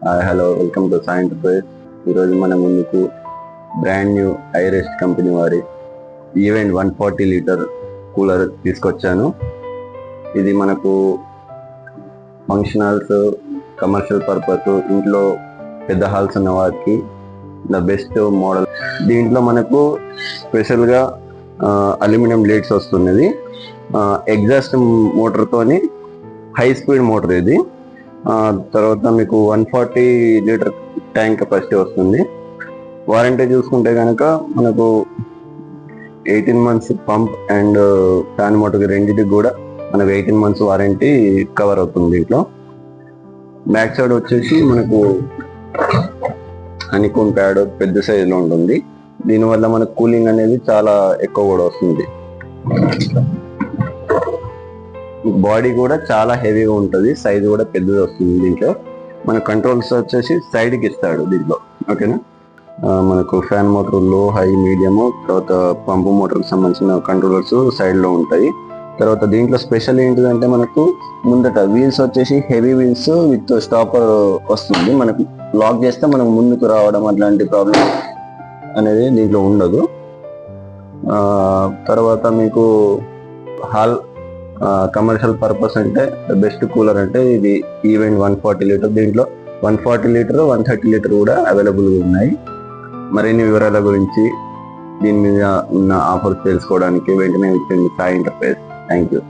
Hello, welcome to Sai enterprise. ఈరోజు మన ముందుకు బ్రాండ్ న్యూ ఐరెస్ట్ కంపెనీ వారి ఈవెంట్ 140 లీటర్ కూలర్ తీసుకొచ్చాను. ఇది మనకు ఫంక్షన్ హాల్స్, కమర్షియల్ పర్పస్, ఇంట్లో పెద్ద హాల్స్ ఉన్న వారికి ద బెస్ట్ మోడల్. దీంట్లో మనకు స్పెషల్గా అల్యూమినియం లీడ్స్ వస్తున్నది. ఎగ్జాస్ట్ మోటార్తోని హై స్పీడ్ మోటార్ ఇది. తర్వాత మీకు 140 లీటర్ ట్యాంక్ కెపాసిటీ వస్తుంది. వారంటీ చూసుకుంటే కనుక మనకు 18 months pump and fan motor రెండింటికి కూడా మనకు 18 మంత్స్ వారంటీ కవర్ అవుతుంది. దీంట్లో బ్యాక్ సైడ్ వచ్చేసి మనకు హనీకోమ్ ప్యాడ్ పెద్ద సైజులో ఉంటుంది. దీనివల్ల మనకు కూలింగ్ అనేది చాలా ఎక్కువ కూడా వస్తుంది. బాడీ కూడా చాలా హెవీగా ఉంటుంది, సైజ్ కూడా పెద్దది వస్తుంది. దీంట్లో మన కంట్రోల్స్ వచ్చేసి సైడ్కి ఇస్తాడు దీంట్లో. ఓకేనా, మనకు ఫ్యాన్ మోటార్ లో, హై, మీడియము, తర్వాత పంపు మోటార్కి సంబంధించిన కంట్రోలర్స్ సైడ్లో ఉంటాయి. తర్వాత దీంట్లో స్పెషల్ ఏంటిదంటే మనకు ముందట వీల్స్ వచ్చేసి హెవీ వీల్స్ విత్ స్టాపర్ వస్తుంది. మనకు లాక్ చేస్తే మనకు ముందుకు రావడం అట్లాంటి ప్రాబ్లం అనేది దీంట్లో ఉండదు. తర్వాత మీకు హాల్ కమర్షియల్ పర్పస్ అంటే బెస్ట్ కూలర్ అంటే ఇది ఈవెంట్ 140 లీటర్. దీంట్లో 140 లీటర్, 130 లీటర్ కూడా అవైలబుల్గా ఉన్నాయి. మరిన్ని వివరాల గురించి దీని మీద ఉన్న ఆఫర్స్ తెలుసుకోవడానికి వెంటనే విచ్చేయండి సాయి ఎంటర్ప్రైజ్. Thank you.